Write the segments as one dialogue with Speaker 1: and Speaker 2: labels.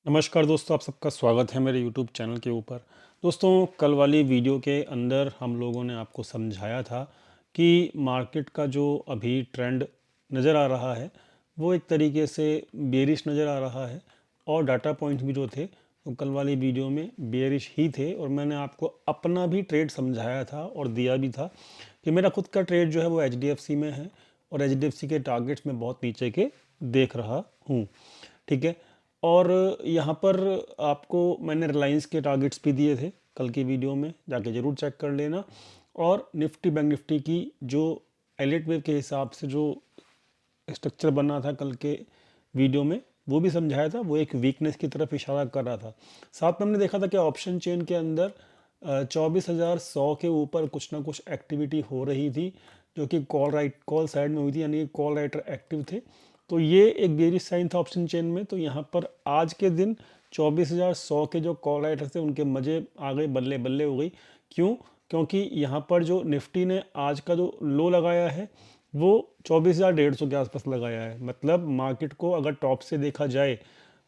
Speaker 1: नमस्कार दोस्तों, आप सबका स्वागत है मेरे यूट्यूब चैनल के ऊपर। दोस्तों, कल वाली वीडियो के अंदर हम लोगों ने आपको समझाया था कि मार्केट का जो अभी ट्रेंड नज़र आ रहा है वो एक तरीके से बेरिश नज़र आ रहा है और डाटा पॉइंट्स भी जो थे वो कल वाली वीडियो में बेरिश ही थे। और मैंने आपको अपना भी ट्रेड समझाया था और दिया भी था कि मेरा खुद का ट्रेड जो है वो एचडीएफसी में है और एचडीएफसी के टारगेट्स में बहुत नीचे के देख रहा हूँ। ठीक है। और यहाँ पर आपको मैंने रिलायंस के टारगेट्स भी दिए थे कल की वीडियो में, जाके ज़रूर चेक कर लेना। और निफ्टी बैंक निफ्टी की जो एलिट वेव के हिसाब से जो स्ट्रक्चर बना था कल के वीडियो में वो भी समझाया था, वो एक वीकनेस की तरफ इशारा कर रहा था। साथ में हमने देखा था कि ऑप्शन चेन के अंदर 24,100 के ऊपर कुछ ना कुछ एक्टिविटी हो रही थी जो कि कॉल साइड में हुई थी, यानी कॉल राइटर एक्टिव थे। तो ये एक बेरिश साइन था ऑप्शन चेन में। तो यहाँ पर आज के दिन 24,100 के जो कॉल राइटर थे उनके मजे आ गए, बल्ले बल्ले हो गई। क्यों? क्योंकि यहाँ पर जो निफ्टी ने आज का जो लो लगाया है वो 24,150 के आसपास लगाया है। मतलब मार्केट को अगर टॉप से देखा जाए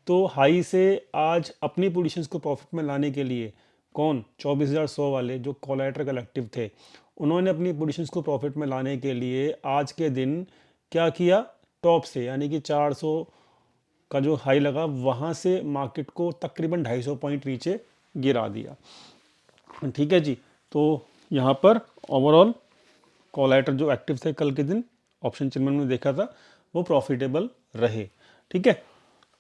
Speaker 1: तो हाई से आज अपनी पोजीशंस को प्रॉफिट में लाने के लिए कौन 24,100 वाले जो कोलैटरल कलेक्टिव थे उन्होंने अपनी पोजीशंस को प्रॉफिट में लाने के लिए आज के दिन क्या किया, टॉप से यानी कि 400 का जो हाई लगा वहाँ से मार्केट को तकरीबन 250 पॉइंट नीचे गिरा दिया। ठीक है जी। तो यहाँ पर ओवरऑल कोलैटर जो एक्टिव थे कल के दिन ऑप्शन चेन में देखा था वो प्रॉफिटेबल रहे। ठीक है।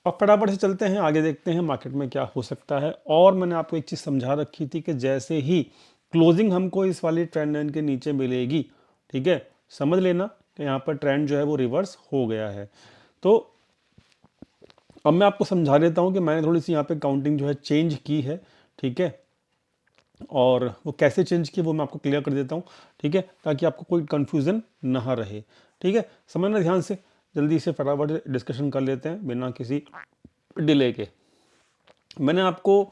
Speaker 1: अब फटाफट से चलते हैं आगे, देखते हैं मार्केट में क्या हो सकता है। और मैंने आपको एक चीज़ समझा रखी थी कि जैसे ही क्लोजिंग हमको इस वाली ट्रेंड लाइन के नीचे मिलेगी, ठीक है, समझ लेना कि यहाँ पर ट्रेंड जो है वो रिवर्स हो गया है। तो अब मैं आपको समझा देता हूँ कि मैंने थोड़ी सी यहाँ पे काउंटिंग जो है चेंज की है। ठीक है। और वो कैसे चेंज की वो मैं आपको क्लियर कर देता हूँ। ठीक है, ताकि आपको कोई कन्फ्यूज़न ना रहे। ठीक है, समझना ध्यान से, जल्दी से फटाफट डिस्कशन कर लेते हैं बिना किसी डिले के। मैंने आपको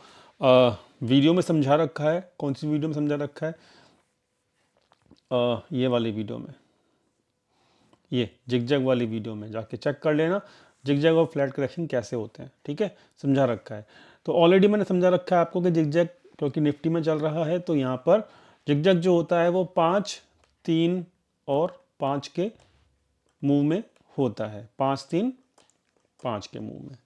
Speaker 1: वीडियो में समझा रखा है। कौन सी वीडियो में समझा रखा है? ये वाली वीडियो में, ये जिगजैग वाली वीडियो में जाके चेक कर लेना जिगजैग और फ्लैट करेक्शन कैसे होते हैं। ठीक है, समझा रखा है। तो ऑलरेडी मैंने समझा रखा है आपको कि जिगजैग क्योंकि निफ्टी में चल रहा है तो यहाँ पर जिगजैग जो होता है वो 5, 3 और 5 के मूव में होता है। 5, 3, 5 के मूव में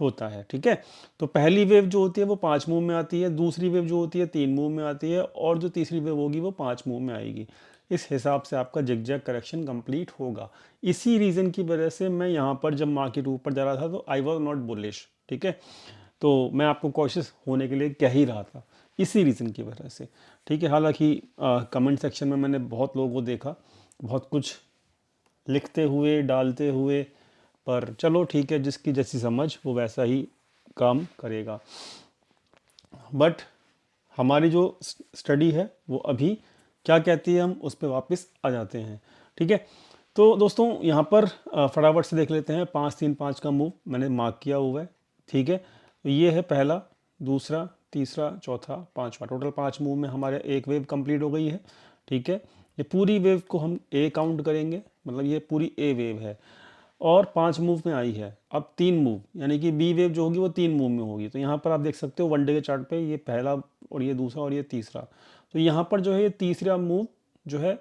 Speaker 1: होता है। ठीक है। तो पहली वेव जो होती है वो 5 मूव में आती है, दूसरी वेव जो होती है 3 मूव में आती है और जो तीसरी वेव होगी वो 5 मूव में आएगी। इस हिसाब से आपका जिगजैग करेक्शन कंप्लीट होगा। इसी रीज़न की वजह से मैं यहाँ पर जब मार्केट ऊपर जा रहा था तो आई वॉज नॉट बुलिश। ठीक है। तो मैं आपको कॉशियस होने के लिए कह ही रहा था इसी रीज़न की वजह से। ठीक है। हालांकि कमेंट सेक्शन में मैंने बहुत लोगों को देखा बहुत कुछ लिखते हुए डालते हुए, पर चलो ठीक है, जिसकी जैसी समझ वो वैसा ही काम करेगा। बट हमारी जो स्टडी है वो अभी क्या कहती है, हम उस पर वापस आ जाते हैं। ठीक है। तो दोस्तों यहाँ पर फटाफट से देख लेते हैं। 5, 3, 5 का मूव मैंने मार्क किया हुआ है। ठीक है। तो ये है पहला, दूसरा, तीसरा, चौथा, पांचवा, टोटल 5 मूव में हमारे एक वेव कंप्लीट हो गई है। ठीक है। ये पूरी वेव को हम ए काउंट करेंगे, मतलब ये पूरी ए वेव है और 5 मूव में आई है। अब 3 मूव यानी कि बी वेव जो होगी वो 3 मूव में होगी। तो यहाँ पर आप देख सकते हो वनडे के चार्ट पे ये पहला और ये दूसरा और ये तीसरा। तो यहाँ पर जो है ये तीसरा मूव जो है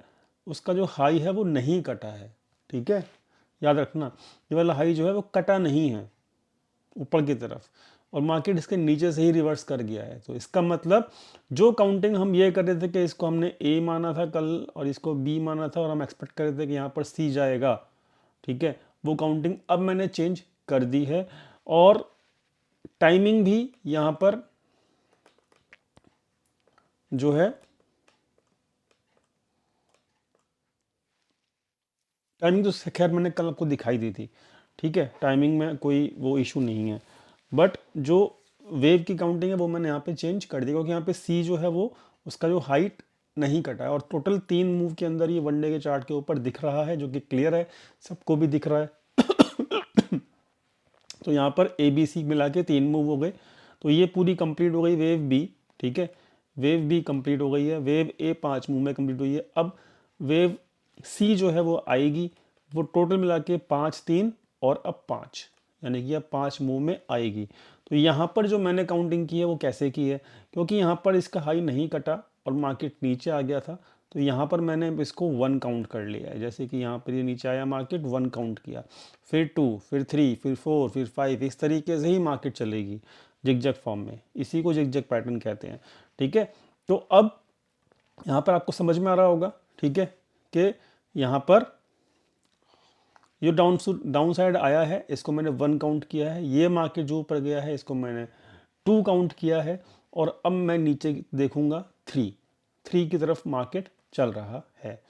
Speaker 1: उसका जो हाई है वो नहीं कटा है। ठीक है, याद रखना ये वाला हाई जो है वो कटा नहीं है ऊपर की तरफ, और मार्केट इसके नीचे से ही रिवर्स कर गया है। तो इसका मतलब जो काउंटिंग हम ये कर रहे थे कि इसको हमने ए माना था कल और इसको बी माना था और हम एक्सपेक्ट कर रहे थे कि यहाँ पर सी जाएगा, ठीक है, वो काउंटिंग अब मैंने चेंज कर दी है। और टाइमिंग भी यहाँ पर जो है, टाइमिंग तो खैर मैंने कल आपको दिखाई दी थी। ठीक है, टाइमिंग में कोई वो इशू नहीं है। बट जो वेव की काउंटिंग है वो मैंने यहाँ पे चेंज कर दी क्योंकि यहाँ पे सी जो है वो उसका जो हाइट नहीं कटा है और टोटल 3 मूव के अंदर ये वनडे के चार्ट के ऊपर दिख रहा है, जो कि क्लियर है, सबको भी दिख रहा है। तो यहाँ पर ए बी सी मिला के 3 मूव हो गए। तो ये पूरी कंप्लीट हो गई वेव बी। ठीक है, वेव बी कंप्लीट हो गई है। वेव ए 5 मूव में कंप्लीट हुई है। अब वेव सी जो है वो आएगी, वो टोटल मिला के 5, 3 और अब 5, यानी कि अब 5 मूव में आएगी। तो यहाँ पर जो मैंने काउंटिंग की है वो कैसे की है, क्योंकि यहाँ पर इसका हाई नहीं कटा और मार्केट नीचे आ गया था, तो यहाँ पर मैंने इसको 1 काउंट कर लिया है। जैसे कि यहाँ पर ये नीचे आया मार्केट, 1 काउंट किया, फिर 2, फिर 3, फिर 4, फिर 5, इस तरीके से ही मार्केट चलेगी जिगजैग फॉर्म में। इसी को जिगजैग पैटर्न कहते हैं। ठीक है, तो अब यहाँ पर आपको समझ में आ रहा होगा, ठीक है, कि यहाँ पर जो डाउन साइड आया है इसको मैंने 1 काउंट किया है, ये मार्केट जो ऊपर गया है इसको मैंने 2 काउंट किया है, और अब मैं नीचे देखूंगा 3 की तरफ मार्केट चल रहा है।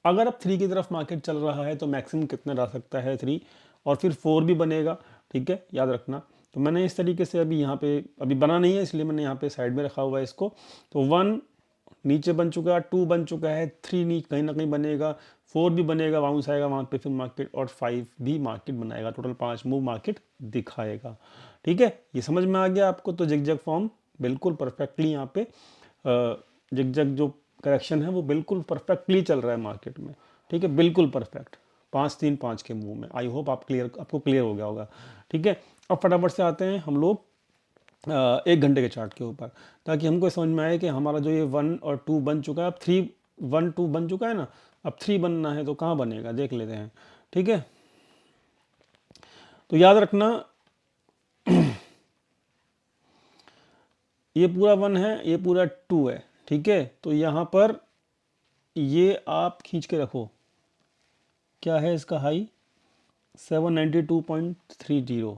Speaker 1: अगर अब 3 की तरफ मार्केट चल रहा है तो मैक्सिमम कितना जा सकता है 3, और फिर 4 भी बनेगा। ठीक है, याद रखना। तो मैंने इस तरीके से अभी यहाँ पे अभी बना नहीं है, इसलिए मैंने यहाँ पे साइड में रखा हुआ है इसको। तो 1 नीचे बन चुका है, 2 बन चुका है, 3 नीचे कहीं ना कहीं बनेगा, 4 भी बनेगा, बाउंस आएगा वहाँ पे फिर मार्केट, और 5 भी मार्केट बनाएगा। टोटल 5 मूव मार्केट दिखाएगा। ठीक है, ये समझ में आ गया आपको। तो जिगजैग फॉर्म बिल्कुल परफेक्टली यहाँ पे जिगजैग जो करेक्शन है वो बिल्कुल परफेक्टली चल रहा है मार्केट में। ठीक है, बिल्कुल परफेक्ट 5-3-5 के मूव में। आई होप आपको क्लियर हो गया होगा। ठीक है, अब फटाफट से आते हैं हम लोग 1 घंटे के चार्ट के ऊपर, ताकि हमको समझ में आए कि हमारा जो ये 1 और 2 बन चुका है, अब 3 1 2 बन चुका है ना, अब 3 बनना है, तो कहाँ बनेगा देख लेते हैं। ठीक है, तो याद रखना ये पूरा 1 है, ये पूरा 2 है। ठीक है, तो यहाँ पर ये आप खींच के रखो, क्या है इसका हाई 792.30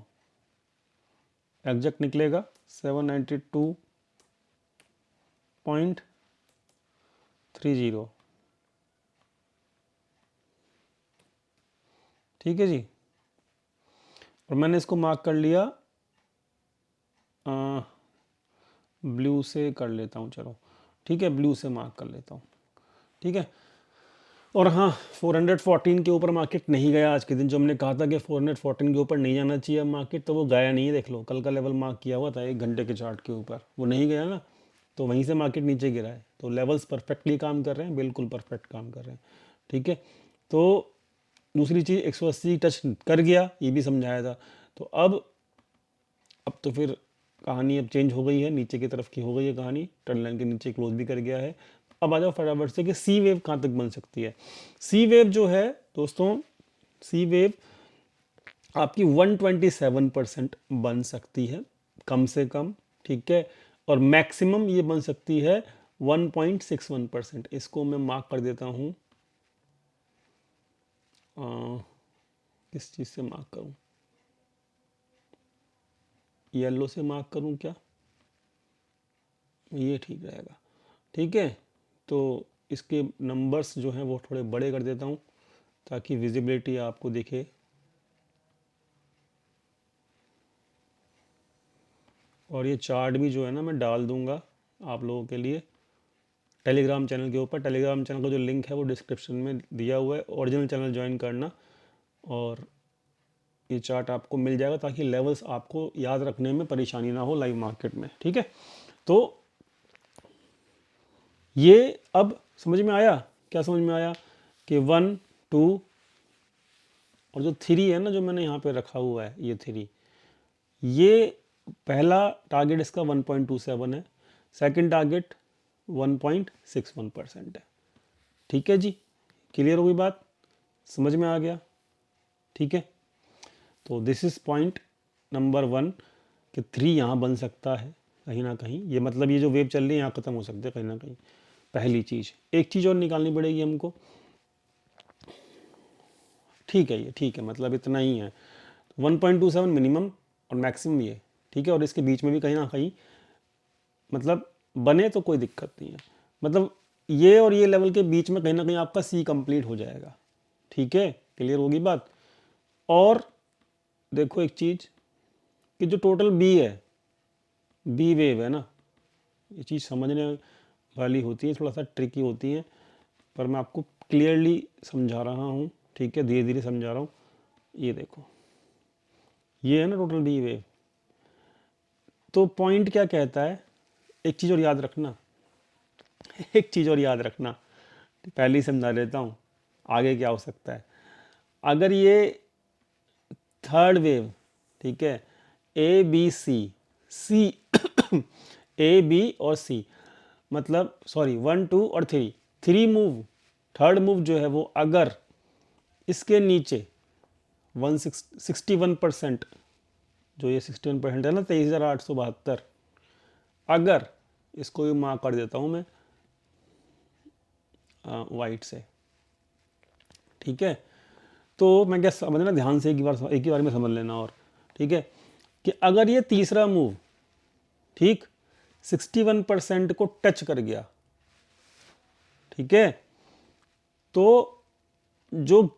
Speaker 1: एग्जैक्ट निकलेगा 792.30। ठीक है जी, और मैंने इसको मार्क कर लिया, ब्लू से कर लेता हूँ, चलो ठीक है, ब्लू से मार्क कर लेता हूँ। ठीक है, और हाँ 414 के ऊपर मार्केट नहीं गया आज के दिन। जो हमने कहा था कि 414 के ऊपर नहीं जाना चाहिए मार्केट, तो वो गया नहीं है। देख लो, कल का लेवल मार्क किया हुआ था 1 घंटे के चार्ट के ऊपर, वो नहीं गया ना, तो वहीं से मार्केट नीचे गिरा है। तो लेवल्स परफेक्टली काम कर रहे हैं, बिल्कुल परफेक्ट काम कर रहे हैं। ठीक है, तो दूसरी चीज़ 180 टच कर गया, ये भी समझाया था। तो अब तो फिर कहानी अब चेंज हो गई है, नीचे की तरफ की हो गई है कहानी, ट्रेंड लाइन के नीचे क्लोज भी कर गया है। अब आ जाओ फटाफट से कि सी वेव कहाँ तक बन सकती है। सी वेव जो है दोस्तों, सी वेव आपकी 127% बन सकती है कम से कम। ठीक है, और मैक्सिमम ये बन सकती है 1.61%। इसको मैं मार्क कर देता हूँ, किस चीज़ से मार्क करूँ, येलो से मार्क करूँ क्या, ये ठीक रहेगा। ठीक है, तो इसके नंबर्स जो हैं वो थोड़े बड़े कर देता हूँ ताकि विजिबिलिटी आपको दिखे। और ये चार्ट भी जो है ना मैं डाल दूंगा आप लोगों के लिए टेलीग्राम चैनल के ऊपर। टेलीग्राम चैनल का जो लिंक है वो डिस्क्रिप्शन में दिया हुआ है, ओरिजिनल चैनल ज्वाइन करना, और ये चार्ट आपको मिल जाएगा ताकि लेवल्स आपको याद रखने में परेशानी ना हो लाइव मार्केट में। ठीक है, तो ये अब समझ में आया, क्या समझ में आया कि 1 2 और जो 3 है ना, जो मैंने यहाँ पे रखा हुआ है ये 3, ये पहला टारगेट इसका 1.27 है, सेकंड टारगेट 1.61% है। ठीक है जी, क्लियर हो गई बात, समझ में आ गया। ठीक है, तो दिस इज पॉइंट नंबर 1 कि 3 यहाँ बन सकता है कहीं ना कहीं। ये मतलब ये जो वेव चल रही है यहाँ ख़त्म हो सकती है कहीं ना कहीं। पहली चीज़, एक चीज़ और निकालनी पड़ेगी हमको। ठीक है, ये ठीक है, मतलब इतना ही है, 1.27 मिनिमम और मैक्सिमम ये। ठीक है, और इसके बीच में भी कहीं ना कहीं मतलब बने तो कोई दिक्कत नहीं है, मतलब ये और ये लेवल के बीच में कहीं ना कहीं आपका सी कंप्लीट हो जाएगा। ठीक है, क्लियर होगी बात। और देखो एक चीज़ कि जो टोटल बी है, बी वेव है ना, ये चीज़ समझने वाली होती है, थोड़ा सा ट्रिकी होती है, पर मैं आपको क्लियरली समझा रहा हूँ। ठीक है, धीरे धीरे समझा रहा हूँ। ये देखो, ये है ना टोटल बी वेव। तो पॉइंट क्या कहता है, एक चीज़ और याद रखना, एक चीज़ और याद रखना, पहले ही समझा देता हूँ आगे क्या हो सकता है। अगर ये थर्ड वेव ठीक है, A B C, C A B और सी, मतलब सॉरी 1 2 और 3, 3 मूव, थर्ड मूव जो है वो अगर इसके नीचे 61%, जो ये 61% है ना 23,872, अगर इसको भी मार्क कर देता हूँ मैं वाइट से, ठीक है। तो मैं क्या समझना, ध्यान से एक ही बार में समझ लेना। और ठीक है कि अगर ये तीसरा मूव ठीक 61% को टच कर गया, ठीक है, तो जो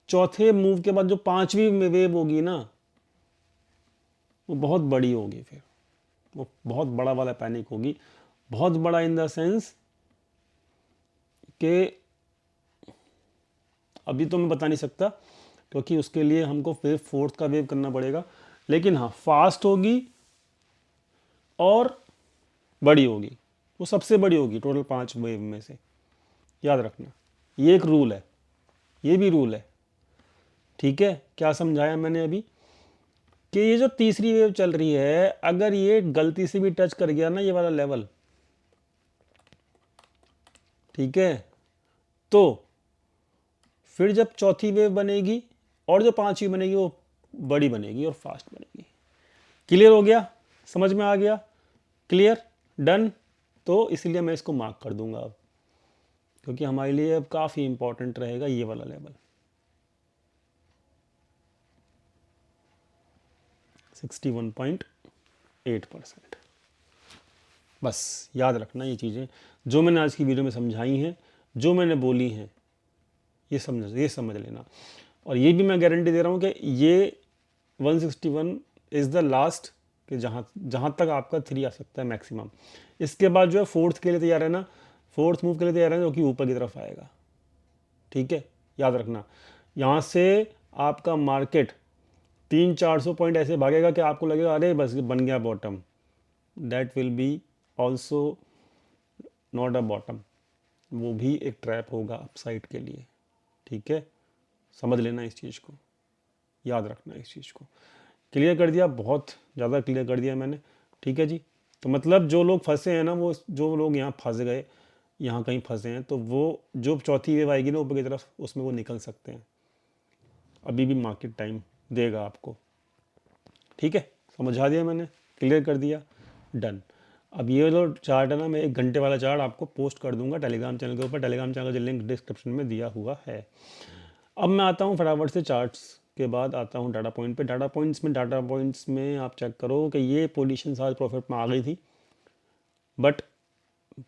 Speaker 1: चौथे मूव के बाद जो पांचवी वेव होगी ना, वो बहुत बड़ी होगी, फिर वो बहुत बड़ा वाला पैनिक होगी। बहुत बड़ा इन द सेंस कि अभी तो मैं बता नहीं सकता, क्योंकि उसके लिए हमको फिर फोर्थ का वेव करना पड़ेगा, लेकिन हाँ फास्ट होगी और बड़ी होगी, वो सबसे बड़ी होगी टोटल 5 वेव में से, याद रखना। ये एक रूल है, ये भी रूल है, ठीक है। क्या समझाया मैंने अभी कि ये जो तीसरी वेव चल रही है, अगर ये गलती से भी टच कर गया ना ये वाला लेवल, ठीक है, तो फिर जब चौथी वेव बनेगी और जो पांचवी बनेगी वो बड़ी बनेगी और फास्ट बनेगी। क्लियर हो गया, समझ में आ गया, क्लियर, डन। तो इसलिए मैं इसको मार्क कर दूंगा अब, क्योंकि हमारे लिए अब काफ़ी इंपॉर्टेंट रहेगा ये वाला लेवल 61.8%। बस याद रखना ये चीज़ें जो मैंने आज की वीडियो में समझाई हैं, जो मैंने बोली हैं, ये समझ लेना। और ये भी मैं गारंटी दे रहा हूँ कि ये 161 इज़ द लास्ट, कि जहाँ तक आपका 3 आ सकता है मैक्सिमम। इसके बाद जो है फोर्थ के लिए तैयार है ना, फोर्थ मूव के लिए तैयार है, जो कि ऊपर की तरफ आएगा, ठीक है। याद रखना, यहाँ से आपका मार्केट 300-400 पॉइंट ऐसे भागेगा कि आपको लगेगा अरे बस बन गया bottom. That will be also not a bottom, वो भी एक ट्रैप होगा अपसाइड के लिए, ठीक है। समझ लेना इस चीज़ को, याद रखना इस चीज़ को। क्लियर कर दिया, बहुत ज़्यादा क्लियर कर दिया मैंने, ठीक है जी। तो मतलब जो लोग फंसे हैं ना, वो जो लोग यहाँ फंस गए, यहाँ कहीं फंसे हैं, तो वो जो चौथी वेव आएगी ना ऊपर की तरफ, उसमें वो निकल सकते हैं। अभी भी मार्केट टाइम देगा आपको, ठीक है। समझा दिया मैंने, क्लियर कर दिया, डन। अब ये जो चार्ट है ना, मैं 1 घंटे वाला चार्ट आपको पोस्ट कर दूंगा टेलीग्राम चैनल के ऊपर। टेलीग्राम चैनल का लिंक डिस्क्रिप्शन में दिया हुआ है। अब मैं आता हूँ फटाफट से चार्ट्स के बाद आता हूँ डाटा पॉइंट पे। डाटा पॉइंट्स में आप चेक करो कि ये पोजीशन आज प्रॉफिट में आ गई थी, बट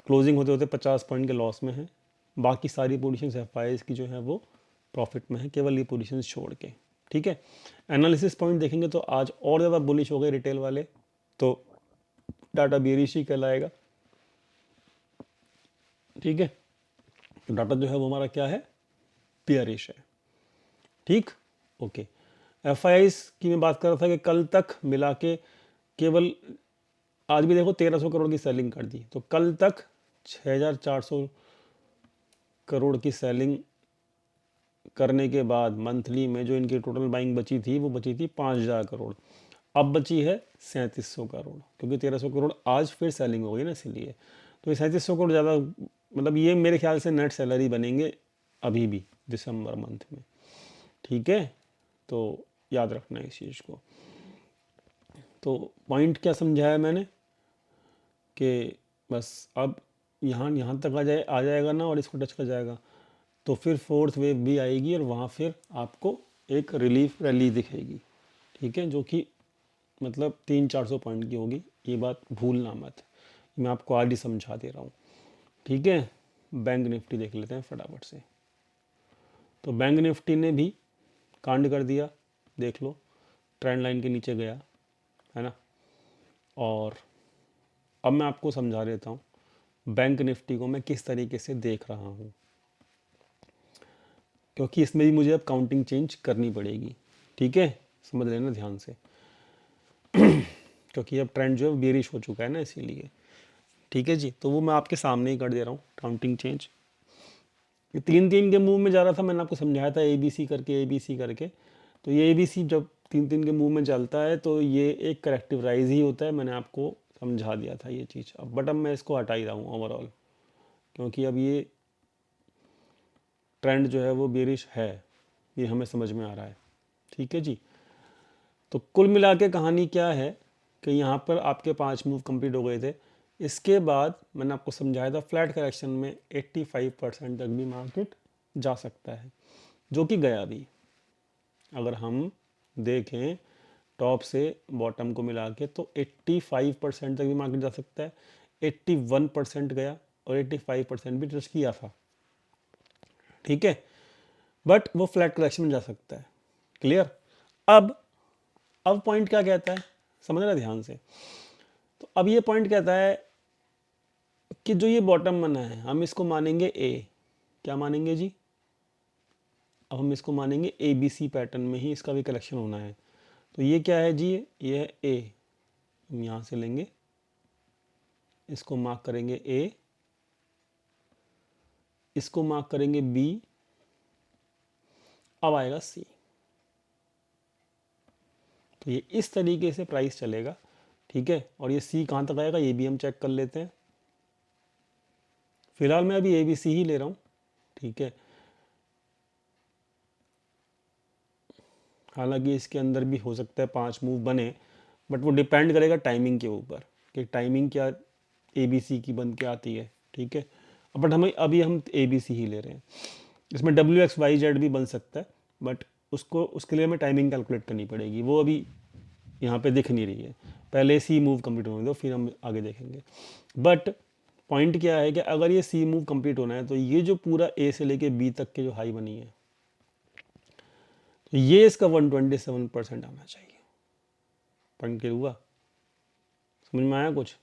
Speaker 1: क्लोजिंग होते होते 50 पॉइंट के लॉस में है। बाकी सारी पोजीशंस एफआईआईज की जो है वो प्रॉफिट में है, केवल ये पोजीशंस छोड़ के, ठीक है। एनालिसिस पॉइंट देखेंगे तो आज और ज़्यादा बुलिश हो गए रिटेल वाले, तो डाटा बेरिश ही कहलाएगा, ठीक है। तो डाटा जो है वो हमारा क्या है, बेयरिश है, ठीक, ओके। एफआईआईज की मैं बात कर रहा था कि कल तक मिला के केवल, आज भी देखो 1300 करोड़ की सेलिंग कर दी, तो कल तक 6400 करोड़ की सेलिंग करने के बाद मंथली में जो इनकी टोटल बाइंग बची थी वो बची थी 5000 करोड़, अब बची है 3700 करोड़, क्योंकि 1300 करोड़ आज फिर सेलिंग हो गई ना, इसलिए। तो ये 3700 करोड़ ज़्यादा, मतलब ये मेरे ख्याल से नेट सैलरी बनेंगे अभी भी दिसंबर मंथ में, ठीक है। तो याद रखना इस चीज़ को। तो पॉइंट क्या समझाया मैंने कि बस अब यहाँ तक आ जाएगा ना और इसको टच कर जाएगा, तो फिर फोर्थ वेव भी आएगी और वहाँ फिर आपको एक रिलीफ रैली दिखेगी, ठीक है, जो कि मतलब 300-400 पॉइंट की होगी। ये बात भूलना मत, मैं आपको आज ही समझा दे रहा हूँ, ठीक है। बैंक निफ्टी देख लेते हैं फटाफट से। तो बैंक निफ्टी ने भी कांड कर दिया, देख लो, ट्रेंड लाइन के नीचे गया, है ना। और अब मैं आपको समझा देता हूँ बैंक निफ्टी को मैं किस तरीके से देख रहा हूँ, क्योंकि इसमें भी मुझे अब काउंटिंग चेंज करनी पड़ेगी, ठीक है। समझ लेना ध्यान से क्योंकि अब ट्रेंड जो है बेरिश हो चुका है ना, इसीलिए, ठीक है जी। तो वो मैं आपके सामने ही कर दे रहा हूँ काउंटिंग चेंज। ये 3-3 के मूव में जा रहा था, मैंने आपको समझाया था ABC करके, ABC करके। तो ये ABC जब तीन तीन के मूव में चलता है तो ये एक करेक्टिव राइज ही होता है। मैंने आपको समझा दिया था ये चीज़। अब मैं इसको हटा ही रहा हूँ ओवरऑल, क्योंकि अब ये ट्रेंड जो है वो बेरिश है, ये हमें समझ में आ रहा है। ठीक है जी। तो कुल मिला के कहानी क्या है कि यहाँ पर आपके 5 मूव कंप्लीट हो गए थे। इसके बाद मैंने आपको समझाया था फ्लैट करेक्शन में 85% तक भी मार्केट जा सकता है, जो कि गया भी। अगर हम देखें टॉप से बॉटम को मिला के तो 85% तक भी मार्केट जा सकता है। 81% गया और 85% भी टच किया था। ठीक है, बट वो फ्लैट करेक्शन में जा सकता है। क्लियर। अब पॉइंट क्या कहता है, समझना ध्यान से। तो अब ये पॉइंट कहता है कि जो ये बॉटम बना है हम इसको मानेंगे ए। क्या मानेंगे जी? अब हम इसको मानेंगे ए बी सी पैटर्न में ही इसका भी करेक्शन होना है। तो ये क्या है जी? ये है ए। हम यहाँ से लेंगे, इसको मार्क करेंगे ए, इसको मार्क करेंगे बी, अब आएगा सी। तो ये इस तरीके से प्राइस चलेगा। ठीक है, और ये सी कहाँ तक आएगा ये भी हम चेक कर लेते हैं। फिलहाल मैं अभी ए बी सी ही ले रहा हूँ। ठीक है, हालांकि इसके अंदर भी हो सकता है 5 मूव बने, बट वो डिपेंड करेगा टाइमिंग के ऊपर कि टाइमिंग क्या ए बी सी की बन के आती है। ठीक है, बट हमें अभी हम ए बी सी ही ले रहे हैं। इसमें डब्ल्यू एक्स वाई जेड भी बन सकता है, बट उसके लिए हमें टाइमिंग कैलकुलेट करनी पड़ेगी, वो अभी यहाँ पे दिख नहीं रही है। पहले सी मूव कंप्लीट होने दो, फिर हम आगे देखेंगे। बट पॉइंट क्या है कि अगर ये सी मूव कंप्लीट होना है तो ये जो पूरा ए से लेके बी तक के जो हाई बनी है, तो ये इसका 127% आना चाहिए। पॉइंट क्लियर हुआ? समझ में आया कुछ?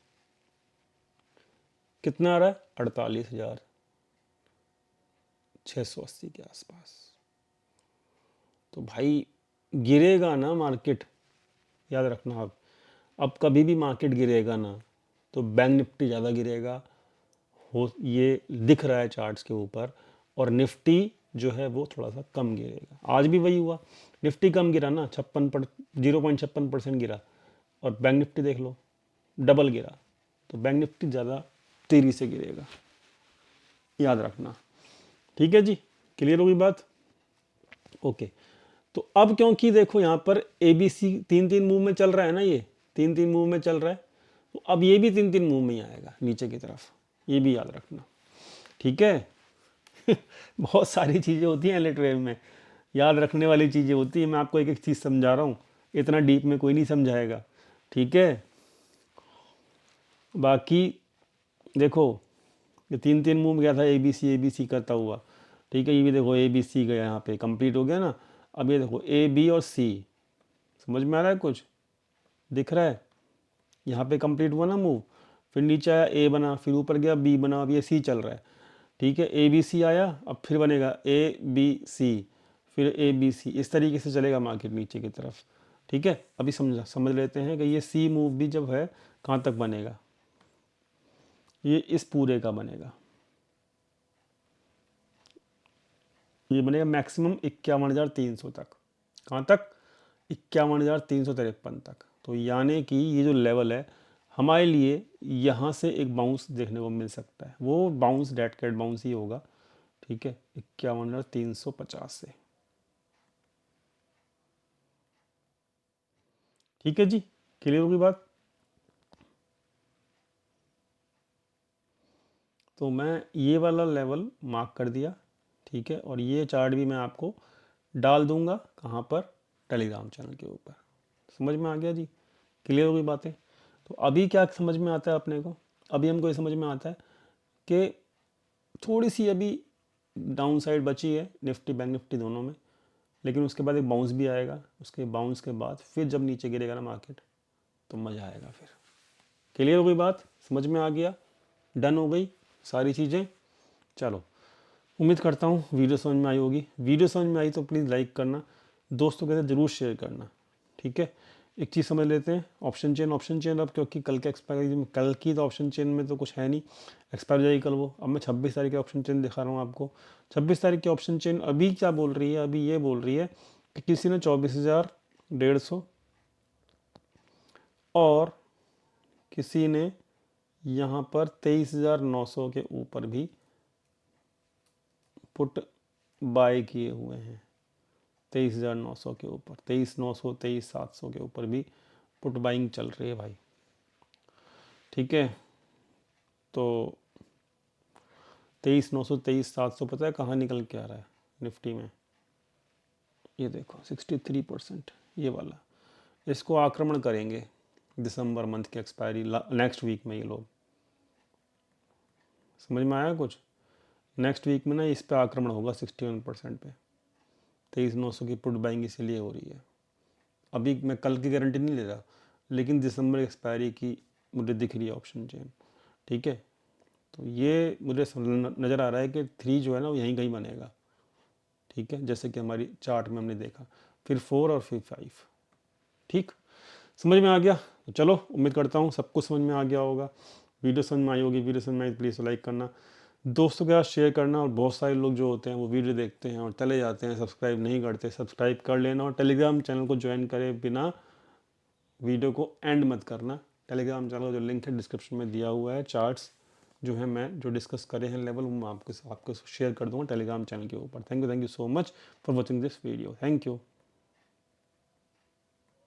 Speaker 1: कितना आ रहा है? 48,680 के आसपास। तो भाई गिरेगा ना मार्केट, याद रखना। अब कभी भी मार्केट गिरेगा ना तो बैंक निफ्टी ज़्यादा गिरेगा, हो ये दिख रहा है चार्ट्स के ऊपर, और निफ्टी जो है वो थोड़ा सा कम गिरेगा। आज भी वही हुआ, निफ्टी कम गिरा ना, 0.56% गिरा, और बैंक निफ्टी देख लो डबल गिरा। तो बैंक निफ्टी ज़्यादा तेज़ी से गिरेगा, याद रखना। ठीक है जी, क्लियर होगी बात? ओके। तो अब क्योंकि देखो यहाँ पर ए बी सी तीन तीन मूव में चल रहा है ना, ये तीन तीन मूव में चल रहा है, तो अब ये भी तीन तीन मूव में ही आएगा नीचे की तरफ, ये भी याद रखना। ठीक है। बहुत सारी चीज़ें होती हैं एलिट वेव में, याद रखने वाली चीज़ें होती हैं। मैं आपको एक एक चीज़ समझा रहा हूँ, इतना डीप में कोई नहीं समझाएगा। ठीक है, बाकी देखो ये तीन तीन मूव गया था ए बी सी करता हुआ। ठीक है, ये भी देखो ए बी सी गया, यहाँ पे कंप्लीट हो गया ना। अब ये देखो ए बी और सी, समझ में आ रहा है कुछ? दिख रहा है? यहाँ पे कंप्लीट हुआ ना मूव, फिर नीचे आया ए बना, फिर ऊपर गया बी बना, अब ये सी चल रहा है। ठीक है, ए बी सी आया, अब फिर बनेगा ए बी सी, फिर ए बी सी, इस तरीके से चलेगा मार्केट नीचे की तरफ। ठीक है, अभी समझ लेते हैं कि ये सी मूव भी जब है कहाँ तक बनेगा, ये इस पूरे का बनेगा, ये बनेगा मैक्सिमम 51,300 तक। कहाँ तक? 51,353 तक। तो यानी कि ये जो लेवल है हमारे लिए, यहाँ से एक बाउंस देखने को मिल सकता है, वो बाउंस डेड कैट बाउंस ही होगा। ठीक है, 51,350 से। ठीक है जी, क्लियर होगी बात? तो मैं ये वाला लेवल मार्क कर दिया। ठीक है, और ये चार्ट भी मैं आपको डाल दूंगा कहाँ पर? टेलीग्राम चैनल के ऊपर। समझ में आ गया जी? क्लियर होगी बातें? तो अभी क्या समझ में आता है अपने को? अभी हमको ये समझ में आता है कि थोड़ी सी अभी डाउन साइड बची है निफ्टी बैंक निफ्टी दोनों में, लेकिन उसके बाद एक बाउंस भी आएगा। उसके बाउंस के बाद फिर जब नीचे गिरेगा ना मार्केट तो मज़ा आएगा फिर। क्लियर हो गई बात? समझ में आ गया? डन हो गई सारी चीज़ें? चलो, उम्मीद करता हूँ वीडियो समझ में आई होगी। वीडियो समझ में आई तो प्लीज़ लाइक करना, दोस्तों के साथ ज़रूर शेयर करना। ठीक है, एक चीज़ समझ लेते हैं, ऑप्शन चेन अब क्योंकि कल के एक्सपायरी, कल की तो ऑप्शन चेन में तो कुछ है नहीं, एक्सपायर हो जाएगी कल वो। अब मैं 26 तारीख के ऑप्शन चेन दिखा रहा हूँ आपको। 26 तारीख की ऑप्शन चेन अभी क्या बोल रही है? अभी ये बोल रही है कि किसी ने 24,000 150, और किसी ने यहाँ पर 23,900 के ऊपर भी पुट बाय किए हुए हैं। 23,900 के ऊपर, 23,900, 23,700 के ऊपर भी पुट बाइंग चल रही है भाई। ठीक है, तो 23,900, 23,700 पता है कहाँ निकल के आ रहा है निफ्टी में? ये देखो 63%, ये वाला। इसको आक्रमण करेंगे दिसंबर मंथ की एक्सपायरी नेक्स्ट वीक में। ये लोग, समझ में आया कुछ? नेक्स्ट वीक में ना इस पे आक्रमण होगा 61% पे। 23,900 की पुट बाइंग इसीलिए हो रही है। अभी मैं कल की गारंटी नहीं ले रहा, लेकिन दिसंबर एक्सपायरी की मुझे दिख रही है ऑप्शन चेन। ठीक है, तो ये मुझे नज़र आ रहा है कि 3 जो है ना वो यहीं कहीं बनेगा। ठीक है, जैसे कि हमारी चार्ट में हमने देखा, फिर 4 और फिर 5। ठीक, समझ में आ गया? तो चलो, उम्मीद करता हूँ सबको समझ में आ गया होगा। वीडियो समझ में आई होगी। वीडियो समझ में आई प्लीज़ लाइक करना, दोस्तों के साथ शेयर करना। और बहुत सारे लोग जो होते हैं वो वीडियो देखते हैं और चले जाते हैं, सब्सक्राइब नहीं करते। सब्सक्राइब कर लेना और टेलीग्राम चैनल को ज्वाइन करे बिना वीडियो को एंड मत करना। टेलीग्राम चैनल का जो लिंक है डिस्क्रिप्शन में दिया हुआ है। चार्ट्स जो है मैं जो डिस्कस करे हैं लेवल, वो मैं आपको शेयर कर दूँगा टेलीग्राम चैनल के ऊपर। Thank you so much for watching this video. Thank you.